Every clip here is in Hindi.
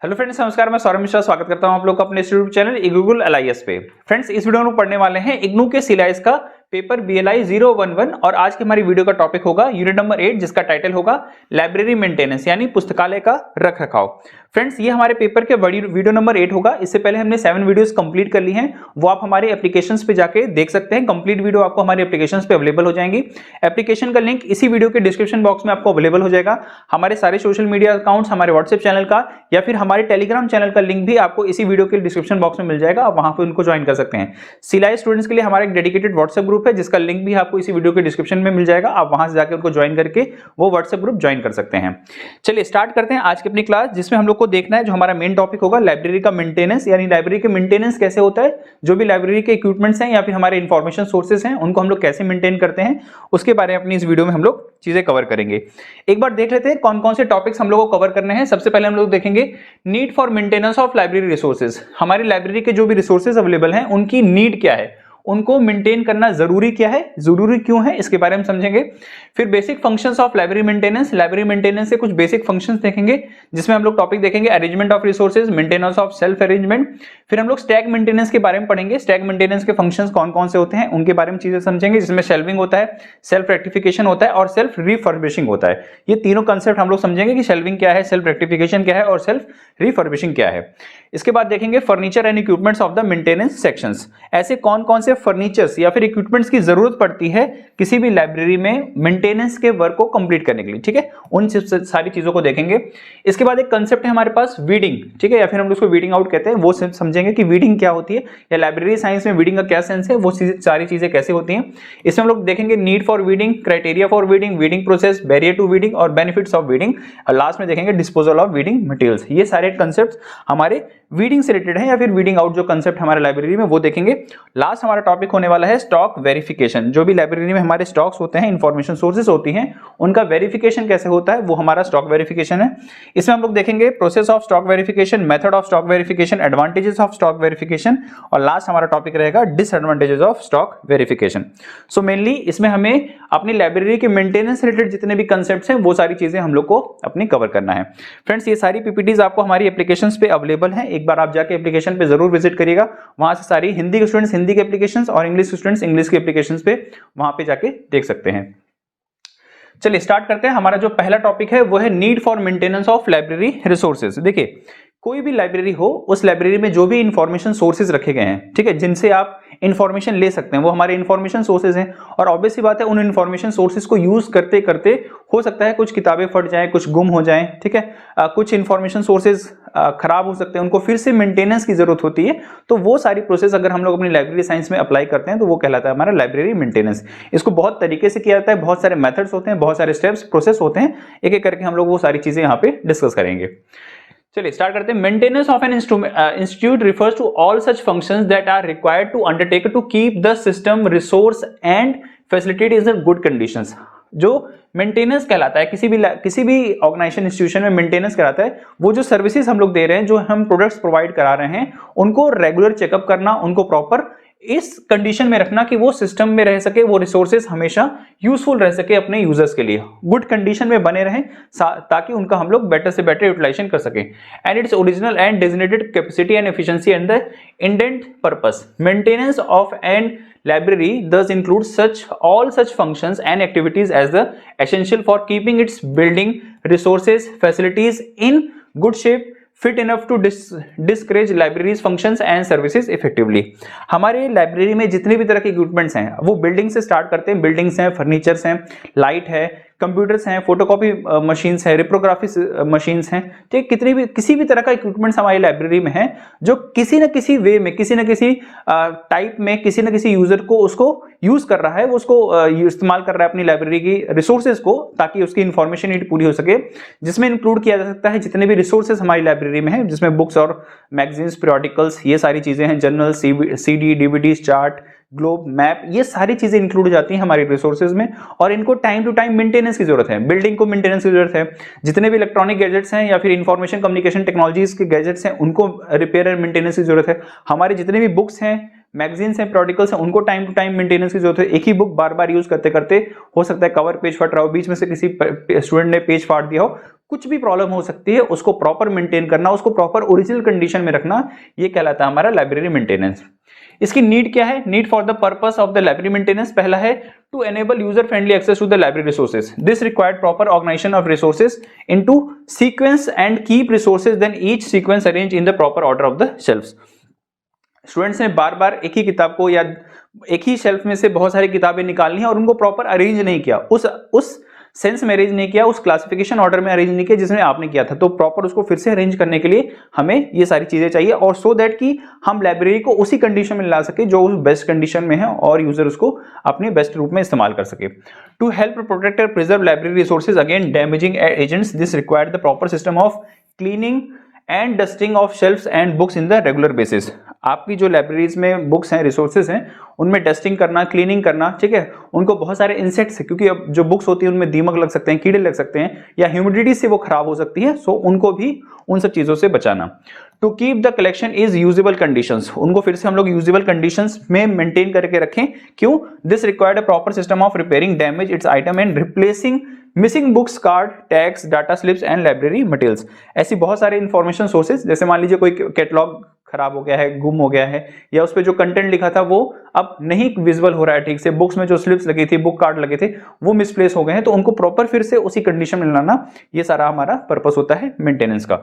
हेलो फ्रेंड्स, नमस्कार। मैं सौरभ मिश्रा स्वागत करता हूं आप लोग का अपने यूट्यूब चैनल इगूगल एलआईएस पे। फ्रेंड्स, इस वीडियो में हम पढ़ने वाले हैं इग्नू के सिलाइस का पेपर बीएलआई 011 और आज की हमारी वीडियो का टॉपिक होगा यूनिट नंबर 8 जिसका टाइटल होगा लाइब्रेरी मेंटेनेंस यानी पुस्तकालय का रखरखाव। फ्रेंड्स, ये हमारे पेपर के बड़ी वीडियो नंबर 8 होगा। इससे पहले हमने 7 वीडियोस कंप्लीट कर ली हैं, वो आप हमारे एप्लीकेशंस पे जाके देख सकते हैं। कंप्लीट वीडियो आपको हमारे एप्लीकेशंस पे अवेलेबल हो जाएंगी। एप्लीकेशन का लिंक इसी वीडियो के डिस्क्रिप्शन बॉक्स में आपको अवेलेबल हो जाएगा। हमारे सारे सोशल मीडिया अकाउंट्स, हमारे व्हाट्सएप चैनल का या फिर हमारे टेलीग्राम चैनल का लिंक भी आपको इसी वीडियो के डिस्क्रिप्शन बॉक्स में मिल जाएगा। आप वहां पे उनको ज्वाइन कर सकते हैं। सिलाई स्टूडेंट्स के लिए हमारा एक डेडिकेटेड व्हाट्सएप ग्रुप है जिसका लिंक भी आपको इसी वीडियो के डिस्क्रिप्शन में मिल जाएगा। आप वहां से जाकर उनको ज्वाइन करके वो व्हाट्सएप ग्रुप ज्वाइन कर सकते हैं। चलिए स्टार्ट करते हैं आज की अपनी क्लास, जिसमें हम लोग को देखना है जो हमारा मेन टॉपिक होगा लाइब्रेरी का मेंटेनेंस यानी लाइब्रेरी के मेंटेनेंस कैसे होता है। जो भी लाइब्रेरी के इक्विपमेंट्स हैं या फिर हमारे इंफॉर्मेशन सोर्सेज हैं उनको हम लोग कैसे मेंटेन करते हैं, उसके बारे में अपनी इस वीडियो में हम लोग चीजें कवर करेंगे। एक बार देख लेते हैं कौन कौन से टॉपिक्स हम लोग को कवर करने हैं। सबसे पहले हम लोग देखेंगे need for maintenance of library resources. हमारी लाइब्रेरी के जो भी रिसोर्सेज अवेलेबल हैं उनकी नीड क्या है, उनको मेंटेन करना जरूरी क्या है, जरूरी क्यों है, इसके बारे में समझेंगे। फिर basic functions of library maintenance, library maintenance से कुछ बेसिक फंक्शंस देखेंगे जिसमें हम लोग टॉपिक देखेंगे arrangement of resources, maintenance of self arrangement. फिर हम लोग स्टैक मेंटेनेंस के बारे में पढ़ेंगे। स्टैक मेंटेनेंस के फंक्शंस कौन कौन से होते हैं उनके बारे में चीजें समझेंगे, जिसमें शेल्विंग होता है, सेल्फ रेक्टिफिकेशन होता है और सेल्फ रिफर्बिशिंग होता है। ये तीनों कंसेप्ट हम लोग समझेंगे कि शेल्विंग क्या है, सेल्फ रेक्टिफिकेशन क्या है और सेल्फ रिफर्बिशिंग क्या है। इसके बाद देखेंगे furniture and equipments of the maintenance sections. ऐसे कौन कौन से फर्नीचर्स या फिर इक्विपमेंट्स की जरूरत पड़ती है किसी भी लाइब्रेरी में मेंटेनेंस के वर्क को कंप्लीट करने के लिए, ठीक है, उन सारी चीजों को देखेंगे। इसके बाद एक कंसेप्ट है हमारे पास वीडिंग, ठीक है, या फिर हम उसको वीडिंग आउट कहते हैं। वो समझेंगे कि वीडिंग क्या होती है या लाइब्रेरी साइंस में वीडिंग का क्या सेंस है, वो सारी चीजें कैसे होती हैं। इसमें हम लोग देखेंगे need for weeding, criteria for weeding, weeding process, barrier to weeding और बेनिफिट्स ऑफ वीडिंग। और लास्ट में देखेंगे डिस्पोजल ऑफ वीडिंग मटेरियल्स। ये सारे कंसेप्ट हमारे वीडिंग से रिलेटेड है या फिर वीडिंग आउट जो कंसेप्ट हमारे लाइब्रेरी में, वो देखेंगे। लास्ट हमारा टॉपिक होने वाला है स्टॉक वेरिफिकेशन। जो भी लाइब्रेरी में हमारे स्टॉक्स होते हैं, इंफॉर्मेशन सोर्सेज होती हैं, उनका वेरिफिकेशन कैसे होता है, वो हमारा स्टॉक वेरिफिकेशन है। इसमें हम लोग देखेंगे process of stock verification, method of stock verification, advantages of stock verification और लास्ट हमारा टॉपिक रहेगा disadvantages of stock verification. So mainly इसमें हमें अपनी लाइब्रेरी के मेंटेनेंस रिलेटेड जितने भी कंसेप्ट्स हैं वो सारी चीजें हम लोग को अपनी कवर करना है। फ्रेंड्स, ये सारी पीपीटीज आपको हमारी एप्लीकेशंस पे अवेलेबल हैं। एक बार आप जाके एप्लीकेशन पे जरूर विजिट करिएगा। वहां से सारी हिंदी के स्टूडेंट्स हिंदी के एप्लीकेशंस और इंग्लिश स्टूडेंट्स इंग्लिश के एप्लीकेशंस पे वहां पे जाके देख सकते हैं। चलिए स्टार्ट करते हैं। हमारा जो पहला टॉपिक है वो है need for maintenance of library resources. देखिए, कोई भी लाइब्रेरी हो, उस लाइब्रेरी में जो भी इंफॉर्मेशन सोर्सेज रखे गए हैं, ठीक है, जिनसे आप इंफॉर्मेशन ले सकते हैं, वो हमारे इंफॉर्मेशन सोर्सेज हैं। और ऑब्वियस सी बात है, उन इंफॉर्मेशन सोर्सेज को यूज करते करते हो सकता है कुछ किताबें फट जाएं, कुछ गुम हो जाएं, ठीक है, कुछ इंफॉर्मेशन सोर्सेज खराब हो सकते हैं, उनको फिर से मेंटेनेंस की जरूरत होती है। तो वो सारी प्रोसेस अगर हम लोग अपनी लाइब्रेरी साइंस में अप्लाई करते हैं तो वो कहलाता है हमारा लाइब्रेरी मेंटेनेंस। इसको बहुत तरीके से किया जाता है, बहुत सारे मेथड्स होते हैं, बहुत सारे स्टेप्स प्रोसेस होते हैं। एक एक करके हम लोग वो सारी चीजें यहाँ पे डिस्कस करेंगे। चलिए स्टार्ट करते हैं। Maintenance of an institute refers to all such functions that are required to undertake to keep the system resource and facilitate is in good conditions. जो मेंटेनेंस कहलाता है किसी भी ऑर्गेनाइजेशन इंस्टीट्यूशन में मेंटेनेंस कहलाता है वो जो सर्विसेज हम लोग दे रहे हैं, जो हम प्रोडक्ट्स प्रोवाइड करा रहे हैं, उनको रेगुलर चेकअप करना, उनको प्रॉपर इस कंडीशन में रखना कि वो सिस्टम में रह सके, वो रिसोर्सेज हमेशा यूजफुल रह सके अपने यूजर्स के लिए, गुड कंडीशन में बने रहें ताकि उनका हम लोग बेटर से बेटर यूटिलाइजेशन कर सकें। And its original and designated capacity and efficiency and the intent purpose. Maintenance of an library thus includes all such functions and activities as the essential for keeping its building, resources, facilities in good shape, fit enough to discourage libraries functions and services effectively। हमारे लाइब्रेरी में जितने भी तरह के इक्विपमेंट्स हैं वो बिल्डिंग से स्टार्ट करते हैं। बिल्डिंग्स हैं, फर्नीचर्स हैं, लाइट है, कंप्यूटर्स हैं, फोटोकॉपी मशीन्स हैं, रिप्रोग्राफी मशीन्स हैं, ठीक, किसी भी तरह का इक्विपमेंट्स हमारी लाइब्रेरी में है जो किसी न किसी वे में, किसी न किसी टाइप में, किसी न किसी यूजर को उसको यूज कर रहा है, वो उसको इस्तेमाल कर रहा है अपनी लाइब्रेरी की रिसोर्सेज को, ताकि उसकी इंफॉर्मेशन नीड पूरी हो सके। जिसमें इंक्लूड किया जा सकता है जितने भी रिसोर्सेज हमारी लाइब्रेरी में है, जिसमें बुक्स और मैगजीन्स, पीरियोडिकल्स, ये सारी चीजें हैं, journal, CD, DVDs, chart, globe, map, ये सारी चीजें इंक्लूड हो जाती हैं हमारी रिसोर्सेज में। और इनको टाइम टू टाइम मेंटेनेंस की जरूरत है, बिल्डिंग को मेंटेनेंस की जरूरत है। जितने भी इलेक्ट्रॉनिक गैजेट्स हैं या फिर इंफॉर्मेशन कम्युनिकेशन टेक्नोलॉजीज के गैजेट्स हैं, उनको रिपेयर एंड मेंटेनेंस की जरूरत है। हमारे जितने भी बुक्स हैं, मैगजीन्स हैं, पीरियोडिकल्स हैं, उनको टाइम टू टाइम मेंटेनेंस की जरूरत है। एक ही बुक बार बार यूज करते करते हो सकता है कवर पेज फट रहा हो, बीच में से किसी स्टूडेंट ने पेज फाड़ दिया हो, कुछ भी प्रॉब्लम हो सकती है, उसको प्रॉपर मेंटेन करना, उसको प्रॉपर ओरिजिनल कंडीशन में रखना, ये कहलाता है हमारा लाइब्रेरी मेंटेनेंस। इसकी नीड क्या है? Need for the purpose of the library maintenance, पहला है to enable user friendly access to the library resources. This required proper organization of resources into sequence and keep resources then each sequence arrange in the proper order of the shelves. Students ने बार बार एक ही किताब को या एक ही शेल्फ में से बहुत सारी किताबें निकालनी है और उनको प्रॉपर अरेंज नहीं किया, उस सेंस में अरेंज नहीं किया, उस क्लासिफिकेशन ऑर्डर में अरेंज नहीं किया जिसमें आपने किया था। तो प्रॉपर उसको फिर से अरेंज करने के लिए हमें ये सारी चीजें चाहिए, और सो दैट कि हम लाइब्रेरी को उसी कंडीशन में ला सके जो बेस्ट कंडीशन में है और यूजर उसको अपने बेस्ट रूप में इस्तेमाल कर सके। To help protect and preserve library resources against damaging agents, this required the proper system of cleaning and dusting of shelves and books in the regular basis. आपकी जो लाइब्रेरीज में बुक्स हैं, रिसोर्सेज हैं, उनमें डस्टिंग करना, क्लीनिंग करना, ठीक है। उनको बहुत सारे इंसेक्ट्स, क्योंकि अब जो बुक्स होती है उनमें दीमक लग सकते हैं, कीड़े लग सकते हैं, या ह्यूमिडिटी से वो खराब हो सकती है, सो उनको भी उन सब चीजों से बचाना। To keep the collection is usable conditions, उनको फिर से हम लोग यूजेबल कंडीशंस में मेंटेन करके रखें। क्यों? This required a proper system of repairing damage it's item and replacing missing books, card, tags, data slips and library materials. ऐसी बहुत सारे इंफॉर्मेशन सोर्सेज, जैसे मान लीजिए कोई कैटलॉग खराब हो गया है, गुम हो गया है, या उस पे जो कंटेंट लिखा था वो अब नहीं विजुअल हो रहा है ठीक से, बुक्स में जो स्लिप्स लगी थी, बुक कार्ड लगे थे, वो मिसप्लेस हो गए हैं, तो उनको प्रॉपर फिर से उसी कंडीशन में लाना, ये सारा हमारा पर्पस होता है मेंटेनेंस का।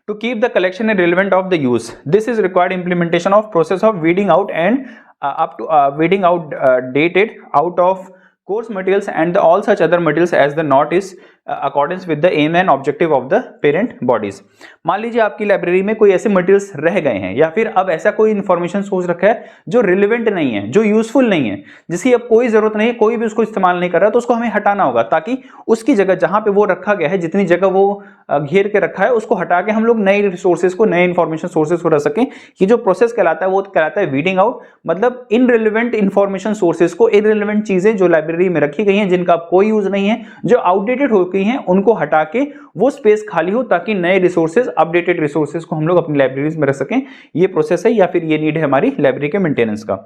To keep the collection relevant of the use, this is required implementation of process of weeding out and weeding out dated out of course materials and all such other materials as the not is accordance with the aim and objective of the parent bodies। मान लीजिए आपकी लाइब्रेरी में कोई ऐसे मटेरियल्स रह गए हैं, या फिर अब ऐसा कोई इंफॉर्मेशन सोर्स रखा है जो रिलेवेंट नहीं है, जो यूजफुल नहीं है, जिसकी अब कोई जरूरत नहीं है, कोई भी उसको इस्तेमाल नहीं कर रहा, तो उसको हमें हटाना होगा, ताकि उसकी जगह जहां पे वो रखा गया है, जितनी जगह वो घेर के रखा है, उसको हटा के हम लोग नए रिसोर्सेज को, नए इंफॉर्मेशन सोर्सेज को रख सकें। ये जो प्रोसेस कहलाता है वो कहलाता है वीडिंग आउट, मतलब इनरिलेवेंट इंफॉर्मेशन सोर्सेज को, इनरिलेवेंट चीजें जो लाइब्रेरी में रखी गई हैं, जिनका कोई यूज नहीं है, जो आउटडेटेड हो गई हैं, उनको हटा के वो स्पेस खाली हो, ताकि नए रिसोर्सेज, अपडेटेड रिसोर्सेज को हम लोग अपनी लाइब्रेरीज में रख सकें। ये प्रोसेस है, या फिर ये नीड है हमारी लाइब्रेरी के मेंटेनेंस का।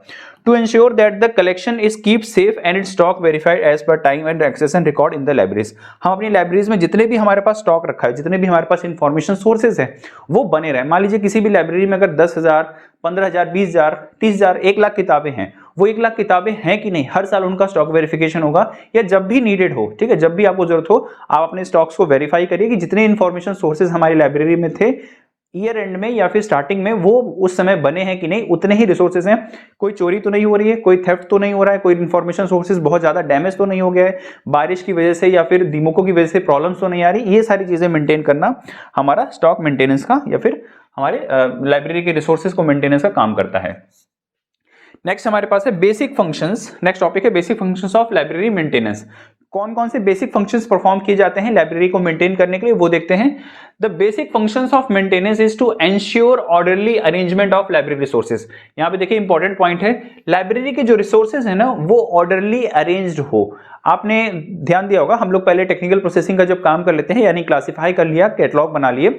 To ensure that the collection is keep safe and it stock verified as per time and access and record in the libraries. हम अपनी लाइब्रेरीज में जितने भी हमारे पास स्टॉक रखा है, जितने भी हमारे पास इंफॉर्मेशन सोर्सेज है, वो बने रहे। मान लीजिए किसी भी लाइब्रेरी में अगर 10,000, 15,000, 20,000, 30,000, 1,00,000 किताबें हैं, वो 1,00,000 किताबें हैं कि नहीं, हर साल उनका स्टॉक वेरिफिकेशन होगा, या जब भी नीडेड हो, ठीक है, जब भी आपको जरूरत हो, आप अपने स्टॉक्स को वेरीफाई करिए कि जितने इंफॉर्मेशन सोर्सेज हमारी लाइब्रेरी में थे ईयर एंड में या फिर स्टार्टिंग में, वो उस समय बने हैं कि नहीं, उतने ही रिसोर्सेज हैं, कोई चोरी तो नहीं हो रही है, कोई थेफ्ट तो नहीं हो रहा है, कोई इंफॉर्मेशन सोर्सेज बहुत ज्यादा डैमेज तो नहीं हो गया है, बारिश की वजह से या फिर दीमकों की वजह से प्रॉब्लम्स तो नहीं आ रही। ये सारी चीजें मेंटेन करना हमारा स्टॉक मेंटेनेंस का, या फिर हमारे लाइब्रेरी के रिसोर्सेज को मेंटेनेंस का काम करता है। नेक्स्ट हमारे पास है बेसिक फंक्शंस। नेक्स्ट टॉपिक है basic functions of library maintenance. कौन कौन से बेसिक फंक्शंस परफॉर्म किए जाते हैं लाइब्रेरी को मेंटेन करने के लिए, वो देखते हैं। The basic functions of maintenance is to ensure orderly arrangement of library resources. यहाँ पे देखिए इंपॉर्टेंट पॉइंट है, लाइब्रेरी के जो रिसोर्सेज है ना, वो ऑर्डरली अरेंज्ड हो। आपने ध्यान दिया होगा, हम लोग पहले टेक्निकल प्रोसेसिंग का जब काम कर लेते हैं, यानी क्लासिफाई कर लिया, कैटलॉग बना लिए,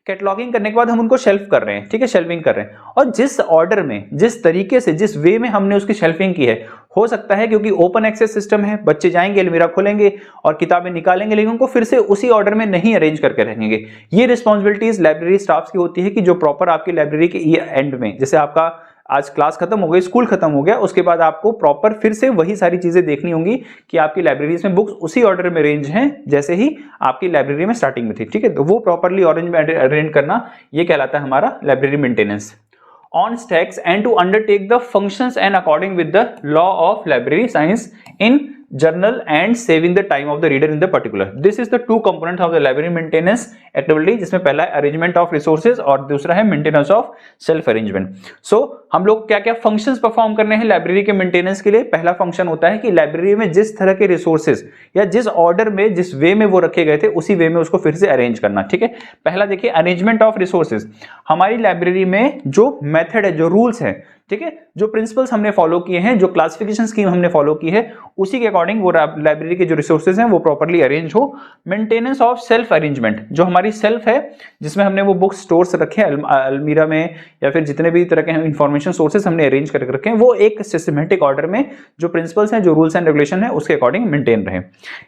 कैटलॉगिंग करने के बाद हम उनको शेल्फ कर रहे हैं, ठीक है, शेल्विंग कर रहे हैं, और जिस ऑर्डर में, जिस तरीके से, जिस वे में हमने उसकी शेल्फिंग की है, हो सकता है क्योंकि ओपन एक्सेस सिस्टम है, बच्चे जाएंगे, अलमीरा खोलेंगे और किताबें निकालेंगे, लेकिन उनको फिर से उसी ऑर्डर में नहीं अरेंज करके रखेंगे। ये रिस्पॉन्सिबिलिटीज लाइब्रेरी स्टाफ्स की होती है कि जो प्रॉपर आपकी लाइब्रेरी के एंड में, जैसे आपका आज क्लास खत्म हो गई, स्कूल खत्म हो गया, उसके बाद आपको प्रॉपर फिर से वही सारी चीजें देखनी होंगी कि आपकी लाइब्रेरीज में बुक्स उसी ऑर्डर में अरेंज हैं जैसे ही आपकी लाइब्रेरी में स्टार्टिंग में थी, ठीक है। तो वो प्रॉपरली अरेंज करना, ये कहलाता है हमारा library maintenance. on stacks and to undertake the functions and according with the law of library science in journal and saving the time of the reader in the particular. This is the two components of the library maintenance activity, जिसमें पहला है अरेंजमेंट ऑफ रिसोर्सेज और दूसरा है मेंटेनेंस ऑफ सेल्फ अरेंजमेंट। सो हम लोग क्या क्या फंक्शंस परफॉर्म करने हैं लाइब्रेरी के मेंटेनेंस के लिए। पहला फंक्शन होता है कि लाइब्रेरी में जिस तरह के रिसोर्सेज या जिस ऑर्डर में, जिस वे में वो रखे गए थे, उसी वे में उसको फिर से अरेंज करना, ठीक है। पहला देखिए अरेंजमेंट ऑफ रिसोर्सेज। हमारी लाइब्रेरी में जो मेथड है, जो रूल्स है, ठीक है, जो प्रिंसिपल्स हमने फॉलो किए हैं, जो क्लासिफिकेशन स्कीम हमने फॉलो की है, उसी के अकॉर्डिंग वो लाइब्रेरी के जो रिसोर्सेज हैं वो प्रॉपर्ली अरेंज हो। मेंटेनेंस ऑफ सेल्फ अरेंजमेंट, जो हमारी सेल्फ है जिसमें हमने वो बुक्स स्टोर्स रखे हैं अलमीरा में या फिर जितने भी तरह के इंफॉर्मेशन सोर्सेज हमने अरेंज करके रखे हैं, वो एक सिस्टमेटिक ऑर्डर में जो प्रिंसिपल्स हैं, जो रूल्स एंड रेगुलेशन है उसके अकॉर्डिंग मेंटेन रहे।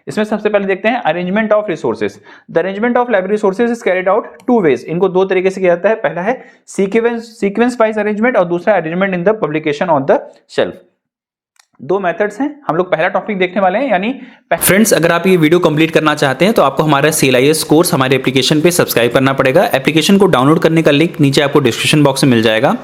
इसमें सबसे पहले देखते हैं arrangement of resources. The arrangement of library resources is carried out two ways. इनको दो तरीके से किया जाता है, पहला है सीक्वेंस वाइज अरेंजमेंट और दूसरा arrangement in the publication on the shelf. दो मेथड्स हैं। हम लोग पहला टॉपिक देखने वाले हैं, यानी फ्रेंड्स अगर आप ये वीडियो कंप्लीट करना चाहते हैं तो आपको हमारा CLIS कोर्स हमारे एप्लीकेशन पे सब्सक्राइब करना पड़ेगा। एप्लीकेशन को डाउनलोड करने का लिंक नीचे आपको डिस्क्रिप्शन बॉक्स में मिल जाएगा।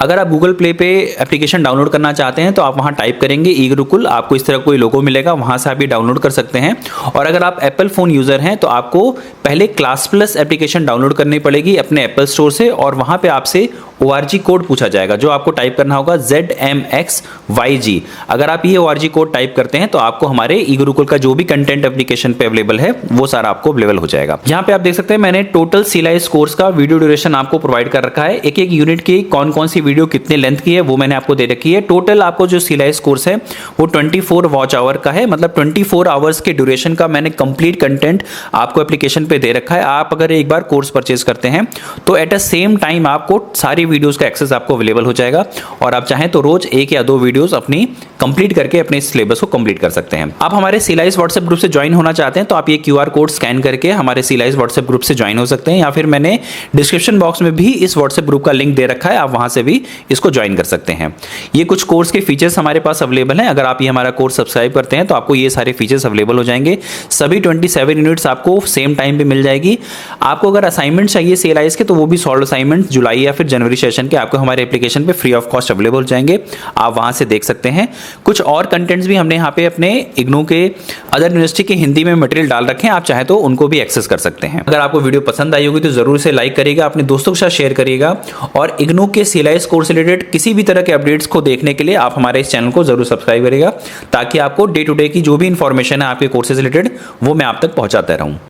अगर आप गूगल प्ले पे एप्लीकेशन डाउनलोड करना चाहते हैं तो आप वहां टाइप करेंगे ई गुरुकुल, आपको इस तरह कोई लोगो मिलेगा, वहां से आप ये डाउनलोड कर सकते हैं। और अगर आप एप्पल फोन यूजर हैं तो आपको पहले क्लास प्लस एप्लीकेशन डाउनलोड करनी पड़ेगी अपने एप्पल स्टोर से, और वहां पे आपसे ORG कोड पूछा जाएगा जो आपको टाइप करना होगा ZMXYG। अगर आप ये ORG कोड टाइप करते हैं तो आपको हमारे ई गुरुकुल का जो भी कंटेंट एप्लीकेशन पे अवेलेबल है वो सारा आपको अवेलेबल हो जाएगा। यहाँ पे आप देख सकते हैं मैंने टोटल CLIS कोर्स का वीडियो ड्यूरेशन आपको प्रोवाइड कर रखा है। एक एक यूनिट की कौन कौन सी वीडियो कितने लेंथ की है वो मैंने आपको दे रखी है। टोटल आपको जो CLIS कोर्स है वो 24 वॉच आवर का है, मतलब 24 आवर्स के ड्यूरेशन का मैंने कंप्लीट कंटेंट आपको एप्लीकेशन पे दे रखा है। आप अगर एक बार कोर्स परचेज करते हैं तो एट अ सेम टाइम आपको सारी वीडियोस का एक्सेस आपको अवेलेबल हो जाएगा, और आप चाहें तो रोज एक या दो वीडियोस अपनी कंप्लीट करके अपने सिलेबस को कंप्लीट कर सकते हैं। आप हमारे CLIS व्हाट्सएप ग्रुप से ज्वाइन होना चाहते हैं तो आप ये QR कोड स्कैन करके हमारे CLIS व्हाट्सएप ग्रुप से ज्वाइन हो सकते हैं, या फिर मैंने डिस्क्रिप्शन बॉक्स में भी इस व्हाट्सएप ग्रुप का लिंक दे रखा है, आप वहां से भी इसको ज्वाइन कर सकते हैं। ये कुछ कोर्स के फीचर्स हमारे पास अवेलेबल हैं। अगर आप ये हमारा कोर्स सब्सक्राइब करते हैं तो आपको ये सारे फीचर्स अवेलेबल हो जाएंगे। सभी 27 यूनिट्स आपको सेम टाइम पे मिल जाएगी। आपको अगर असाइनमेंट चाहिए CLIS के तो वो भी सॉल्व असाइनमेंट जुलाई या फिर जनवरी सेशन के आपको हमारे एप्लीकेशन पे फ्री ऑफ कॉस्ट अवेलेबल हो जाएंगे, आप वहां से देख सकते हैं। कुछ और कंटेंट्स भी हमने यहाँ पे अपने इग्नू के अदर यूनिवर्सिटी के हिंदी में मटेरियल डाल रखे हैं, आप चाहे तो उनको भी एक्सेस कर सकते हैं। अगर आपको वीडियो पसंद आई होगी तो जरूर से लाइक करिएगा, अपने दोस्तों के साथ शेयर करिएगा, और इग्नू के CLIS कोर्स रिलेटेड किसी भी तरह के अपडेट्स को देखने के लिए आप हमारे इस चैनल को जरूर सब्सक्राइब करिएगा, ताकि आपको डे टू डे की जो भी इंफॉर्मेशन है आपके कोर्सेज रिलेटेड वो मैं आप तक पहुंचाता रहूं।